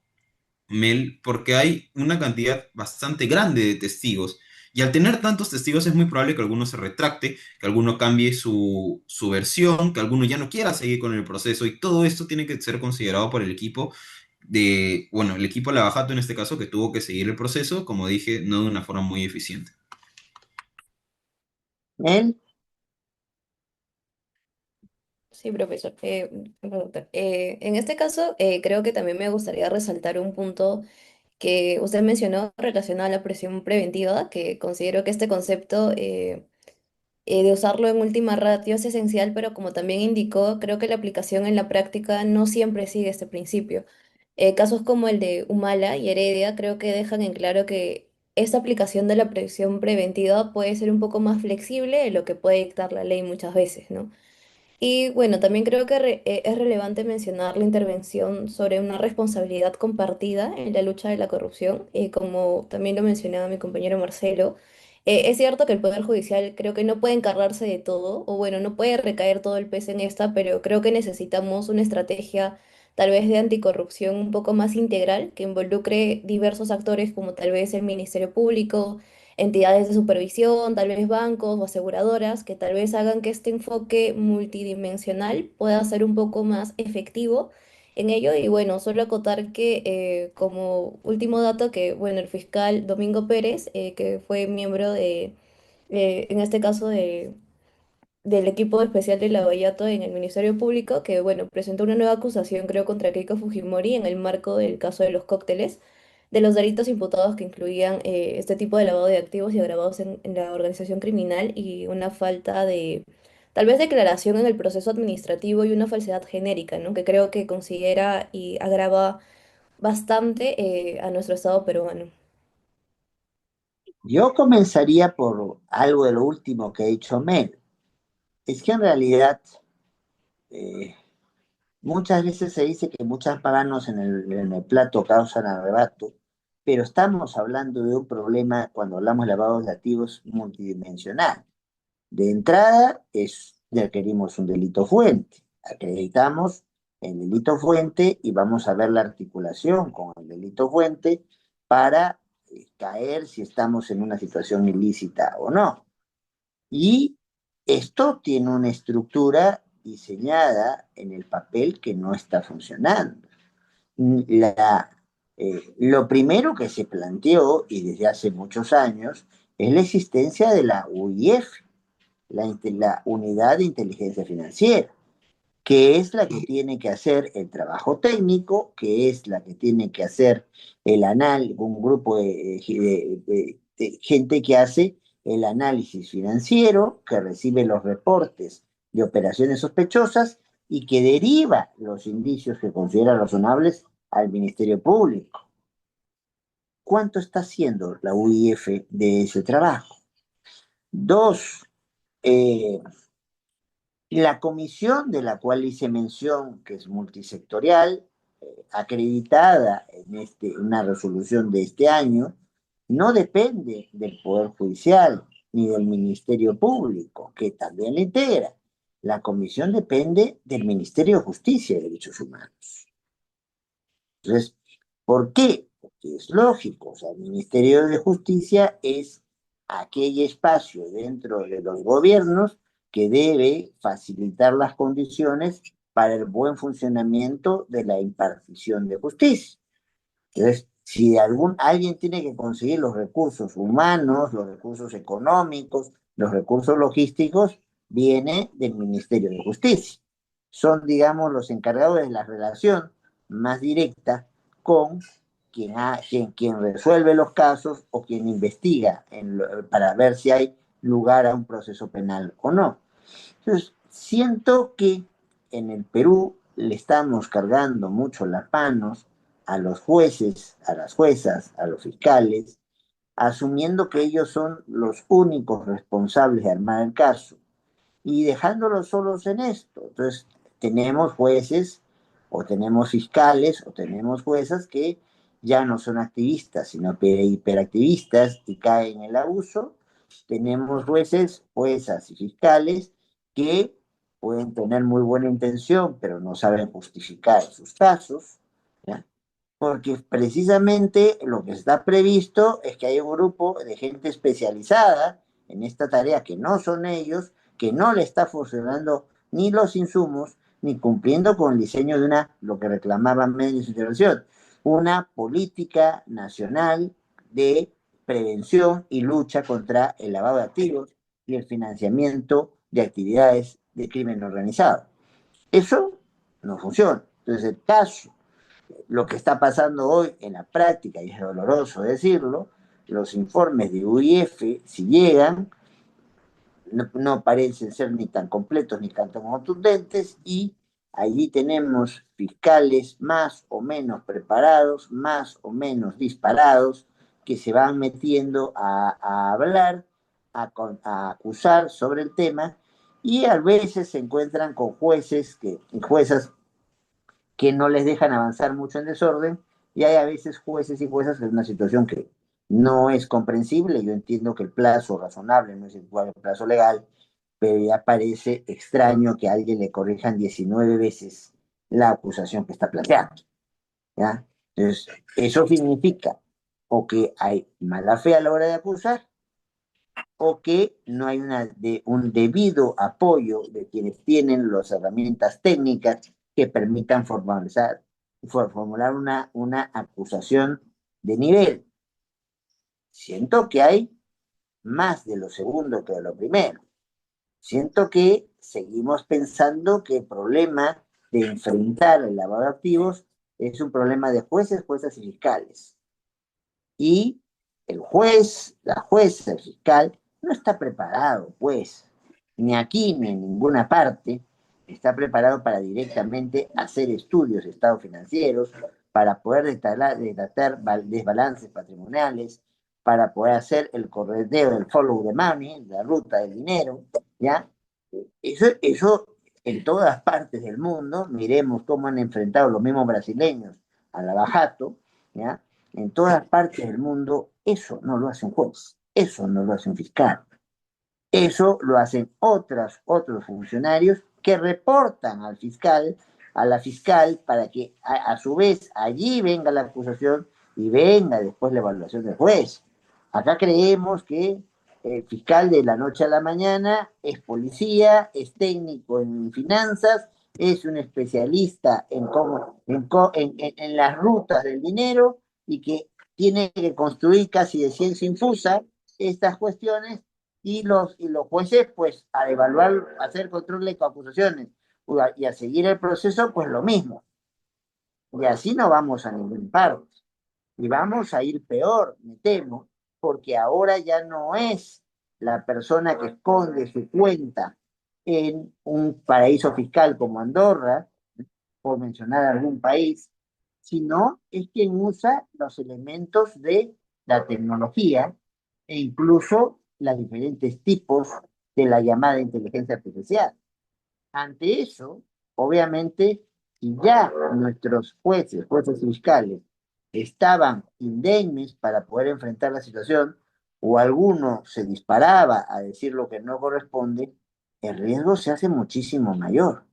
Mel, porque hay una cantidad bastante grande de testigos. Y al tener tantos testigos es muy probable que alguno se retracte, que alguno cambie su versión, que alguno ya no quiera seguir con el proceso. Y todo esto tiene que ser considerado por el equipo bueno, el equipo de Lavajato en este caso, que tuvo que seguir el proceso, como dije, no de una forma muy eficiente. Él, Sí, profesor. Doctor. En este caso, creo que también me gustaría resaltar un punto que usted mencionó relacionado a la prisión preventiva, que considero que este concepto de usarlo en última ratio es esencial, pero como también indicó, creo que la aplicación en la práctica no siempre sigue este principio. Casos como el de Humala y Heredia creo que dejan en claro que esta aplicación de la prisión preventiva puede ser un poco más flexible de lo que puede dictar la ley muchas veces, ¿no? Y bueno, también creo que es relevante mencionar la intervención sobre una responsabilidad compartida en la lucha de la corrupción, como también lo mencionaba mi compañero Marcelo. Es cierto que el Poder Judicial creo que no puede encargarse de todo, o bueno, no puede recaer todo el peso en esta, pero creo que necesitamos una estrategia tal vez de anticorrupción un poco más integral, que involucre diversos actores como tal vez el Ministerio Público, entidades de supervisión, tal vez bancos o aseguradoras, que tal vez hagan que este enfoque multidimensional pueda ser un poco más efectivo en ello. Y bueno, solo acotar que como último dato, que bueno, el fiscal Domingo Pérez, que fue miembro en este caso, del equipo especial de Lavallato en el Ministerio Público, que bueno, presentó una nueva acusación, creo, contra Keiko Fujimori en el marco del caso de los cócteles, de los delitos imputados que incluían este tipo de lavado de activos y agravados en la organización criminal y una falta de, tal vez, declaración en el proceso administrativo y una falsedad genérica, ¿no? Que creo que considera y agrava bastante a nuestro Estado peruano. yo comenzaría por algo de lo último que ha dicho Mel. Es que en realidad, eh, Muchas veces se dice que muchas manos en el plato causan arrebato, pero estamos hablando de un problema, cuando hablamos de lavado de activos, multidimensional. De entrada, requerimos un delito fuente. Acreditamos el delito fuente y vamos a ver la articulación con el delito fuente para caer si estamos en una situación ilícita o no. Y esto tiene una estructura diseñada en el papel que no está funcionando. La, lo primero que se planteó, y desde hace muchos años, es la existencia de la UIF, la Unidad de Inteligencia Financiera, que es la que tiene que hacer el trabajo técnico, que es la que tiene que hacer el análisis, un grupo de gente que hace el análisis financiero, que recibe los reportes de operaciones sospechosas y que deriva los indicios que considera razonables al Ministerio Público. ¿Cuánto está haciendo la UIF de ese trabajo? Dos, eh, la comisión de la cual hice mención, que es multisectorial, acreditada en una resolución de este año, no depende del Poder Judicial ni del Ministerio Público, que también le integra. La comisión depende del Ministerio de Justicia y Derechos Humanos. Entonces, ¿por qué? Porque es lógico, o sea, el Ministerio de Justicia es aquel espacio dentro de los gobiernos que debe facilitar las condiciones para el buen funcionamiento de la impartición de justicia. Entonces, si alguien tiene que conseguir los recursos humanos, los recursos económicos, los recursos logísticos, viene del Ministerio de Justicia. Son, digamos, los encargados de la relación más directa con quien resuelve los casos o quien investiga para ver si hay lugar a un proceso penal o no. Entonces, siento que en el Perú le estamos cargando mucho las manos a los jueces, a las juezas, a los fiscales, asumiendo que ellos son los únicos responsables de armar el caso y dejándolos solos en esto. Entonces, tenemos jueces o tenemos fiscales o tenemos juezas que ya no son activistas, sino hiperactivistas y caen en el abuso. Tenemos jueces, juezas y fiscales que pueden tener muy buena intención, pero no saben justificar sus casos, ¿ya? Porque precisamente lo que está previsto es que hay un grupo de gente especializada en esta tarea que no son ellos, que no le está funcionando ni los insumos, ni cumpliendo con el diseño de lo que reclamaban medios de intervención, una política nacional de prevención y lucha contra el lavado de activos y el financiamiento de actividades de crimen organizado. Eso no funciona. Entonces, el caso, lo que está pasando hoy en la práctica, y es doloroso decirlo, los informes de UIF, si llegan, no parecen ser ni tan completos ni tan contundentes, y allí tenemos fiscales más o menos preparados, más o menos disparados, que se van metiendo a hablar, a acusar sobre el tema, y a veces se encuentran con juezas que no les dejan avanzar mucho en desorden, y hay a veces jueces y juezas en una situación que no es comprensible. Yo entiendo que el plazo razonable no es igual al plazo legal, pero ya parece extraño que a alguien le corrijan 19 veces la acusación que está planteando, ¿ya? Entonces, eso significa o que hay mala fe a la hora de acusar, o que no hay un debido apoyo de quienes tienen las herramientas técnicas que permitan formular una acusación de nivel. Siento que hay más de lo segundo que de lo primero. Siento que seguimos pensando que el problema de enfrentar el lavado de activos es un problema de jueces, juezas y fiscales. Y el juez, la jueza, el fiscal, no está preparado, pues, ni aquí ni en ninguna parte, está preparado para directamente hacer estudios de estados financieros, para poder detectar desbalances patrimoniales, para poder hacer el corredeo del follow the money, la ruta del dinero, ¿ya? Eso en todas partes del mundo, miremos cómo han enfrentado los mismos brasileños a Lavajato, ¿ya? En todas partes del mundo, eso no lo hace un juez, eso no lo hace un fiscal, eso lo hacen otros funcionarios que reportan al fiscal, a la fiscal, para que a su vez allí venga la acusación y venga después la evaluación del juez. Acá creemos que el fiscal de la noche a la mañana es policía, es técnico en finanzas, es un especialista en, cómo, en las rutas del dinero y que tiene que construir casi de ciencia infusa estas cuestiones y los jueces, pues, al evaluar, hacer control de acusaciones y a seguir el proceso, pues lo mismo. Y así no vamos a ningún parte. Y vamos a ir peor, me temo, porque ahora ya no es la persona que esconde su cuenta en un paraíso fiscal como Andorra, por mencionar algún país, sino es quien usa los elementos de la tecnología e incluso los diferentes tipos de la llamada inteligencia artificial. Ante eso, obviamente, si ya nuestros jueces fiscales, estaban indemnes para poder enfrentar la situación, o alguno se disparaba a decir lo que no corresponde, el riesgo se hace muchísimo mayor.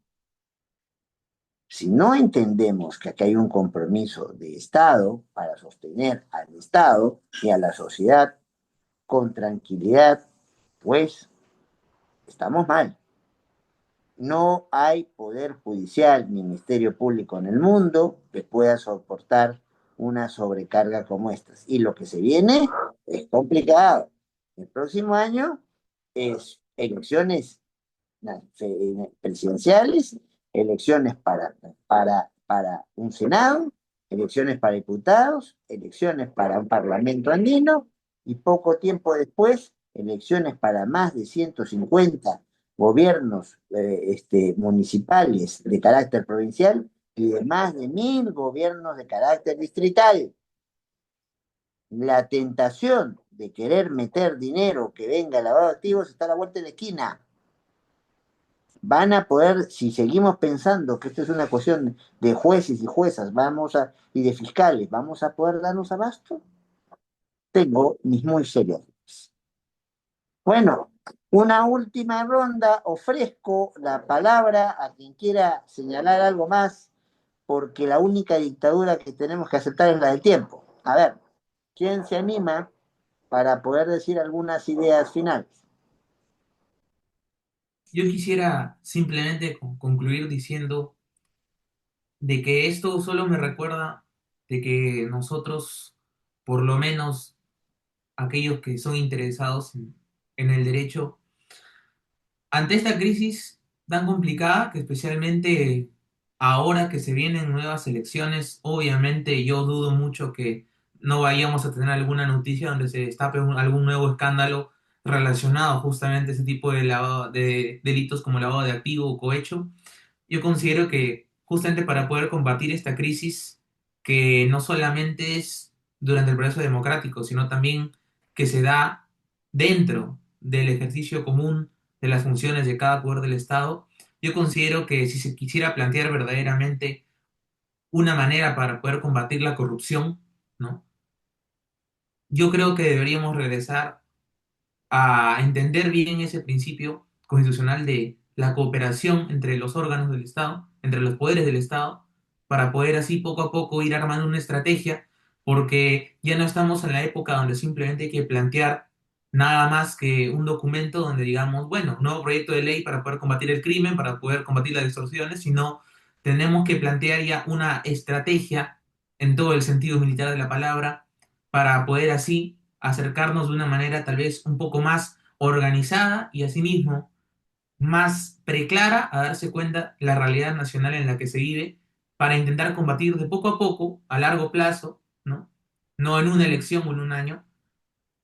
Si no entendemos que aquí hay un compromiso de Estado para sostener al Estado y a la sociedad con tranquilidad, pues estamos mal. No hay poder judicial ni ministerio público en el mundo que pueda soportar una sobrecarga como esta. Y lo que se viene es complicado. El próximo año es elecciones presidenciales, elecciones para un Senado, elecciones para diputados, elecciones para un Parlamento andino y poco tiempo después, elecciones para más de 150 gobiernos municipales de carácter provincial y de más de 1000 gobiernos de carácter distrital. La tentación de querer meter dinero que venga al lavado de activos está a la vuelta de la esquina. Van a poder, si seguimos pensando que esto es una cuestión de jueces y juezas, y de fiscales, ¿vamos a poder darnos abasto? Tengo mis muy serias dudas. Bueno, una última ronda, ofrezco la palabra a quien quiera señalar algo más, porque la única dictadura que tenemos que aceptar es la del tiempo. A ver, ¿quién se anima para poder decir algunas ideas finales? Yo quisiera simplemente concluir diciendo de que esto solo me recuerda de que nosotros, por lo menos aquellos que son interesados en el derecho, ante esta crisis tan complicada, que especialmente ahora que se vienen nuevas elecciones, obviamente yo dudo mucho que no vayamos a tener alguna noticia donde se destape algún nuevo escándalo relacionado justamente a ese tipo de, de delitos como lavado de activo o cohecho. Yo considero que justamente para poder combatir esta crisis, que no solamente es durante el proceso democrático, sino también que se da dentro del ejercicio común de las funciones de cada poder del Estado, yo considero que si se quisiera plantear verdaderamente una manera para poder combatir la corrupción, ¿no? Yo creo que deberíamos regresar a entender bien ese principio constitucional de la cooperación entre los órganos del Estado, entre los poderes del Estado, para poder así poco a poco ir armando una estrategia, porque ya no estamos en la época donde simplemente hay que plantear nada más que un documento donde digamos, bueno, un nuevo proyecto de ley para poder combatir el crimen, para poder combatir las extorsiones, sino tenemos que plantear ya una estrategia en todo el sentido militar de la palabra para poder así acercarnos de una manera tal vez un poco más organizada y asimismo más preclara a darse cuenta la realidad nacional en la que se vive para intentar combatir de poco a poco, a largo plazo, ¿no? No en una elección o en un año,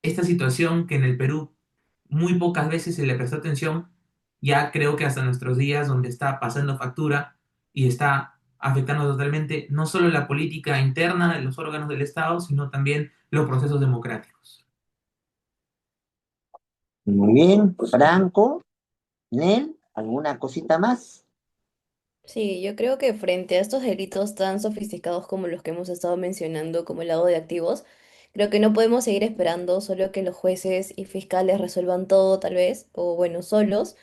esta situación que en el Perú muy pocas veces se le prestó atención, ya creo que hasta nuestros días, donde está pasando factura y está afectando totalmente no solo la política interna de los órganos del Estado, sino también los procesos democráticos. Muy bien, Franco, Nel, ¿alguna cosita más? Sí, yo creo que frente a estos delitos tan sofisticados como los que hemos estado mencionando, como el lavado de activos, creo que no podemos seguir esperando solo que los jueces y fiscales resuelvan todo, tal vez, o bueno, solos,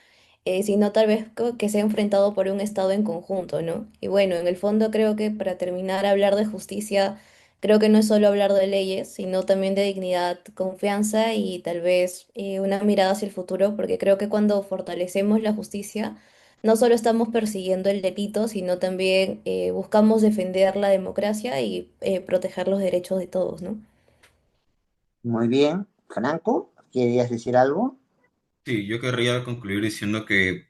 sino tal vez que sea enfrentado por un Estado en conjunto, ¿no? Y bueno, en el fondo creo que para terminar, hablar de justicia, creo que no es solo hablar de leyes, sino también de dignidad, confianza y tal vez una mirada hacia el futuro, porque creo que cuando fortalecemos la justicia, no solo estamos persiguiendo el delito, sino también buscamos defender la democracia y proteger los derechos de todos, ¿no? Muy bien. Franco, ¿querías decir algo? Sí, yo querría concluir diciendo que,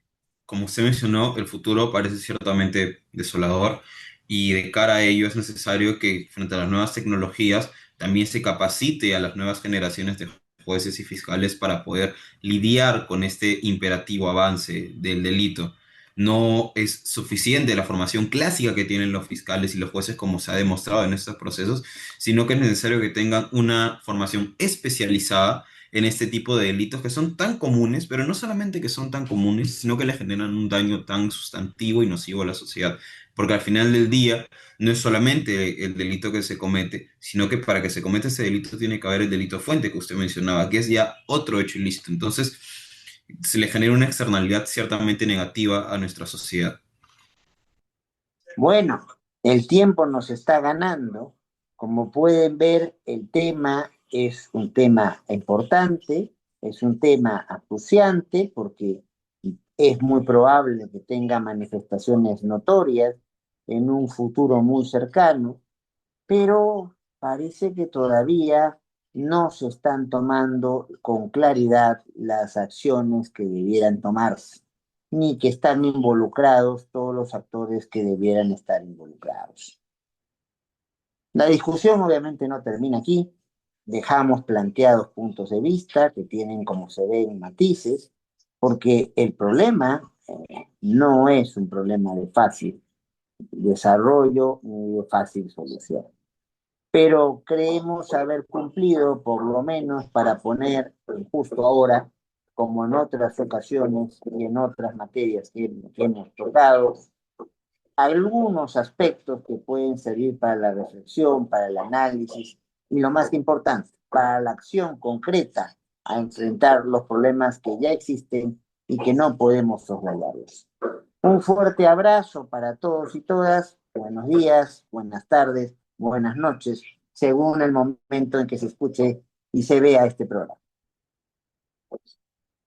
como usted mencionó, el futuro parece ciertamente desolador y de cara a ello es necesario que frente a las nuevas tecnologías también se capacite a las nuevas generaciones de jueces y fiscales para poder lidiar con este imperativo avance del delito. No es suficiente la formación clásica que tienen los fiscales y los jueces como se ha demostrado en estos procesos, sino que es necesario que tengan una formación especializada en este tipo de delitos que son tan comunes, pero no solamente que son tan comunes, sino que le generan un daño tan sustantivo y nocivo a la sociedad. Porque al final del día no es solamente el delito que se comete, sino que para que se cometa ese delito tiene que haber el delito fuente que usted mencionaba, que es ya otro hecho ilícito. Entonces, se le genera una externalidad ciertamente negativa a nuestra sociedad. Bueno, el tiempo nos está ganando. Como pueden ver, el tema es un tema importante, es un tema acuciante porque es muy probable que tenga manifestaciones notorias en un futuro muy cercano, pero parece que todavía no se están tomando con claridad las acciones que debieran tomarse, ni que están involucrados todos los actores que debieran estar involucrados. La discusión obviamente no termina aquí. Dejamos planteados puntos de vista que tienen, como se ven, matices, porque el problema no es un problema de fácil desarrollo ni de fácil solución, pero creemos haber cumplido por lo menos para poner justo ahora, como en otras ocasiones y en otras materias que hemos tocado, algunos aspectos que pueden servir para la reflexión, para el análisis y lo más importante, para la acción concreta a enfrentar los problemas que ya existen y que no podemos soslayarlos. Un fuerte abrazo para todos y todas. Buenos días, buenas tardes, buenas noches, según el momento en que se escuche y se vea este programa.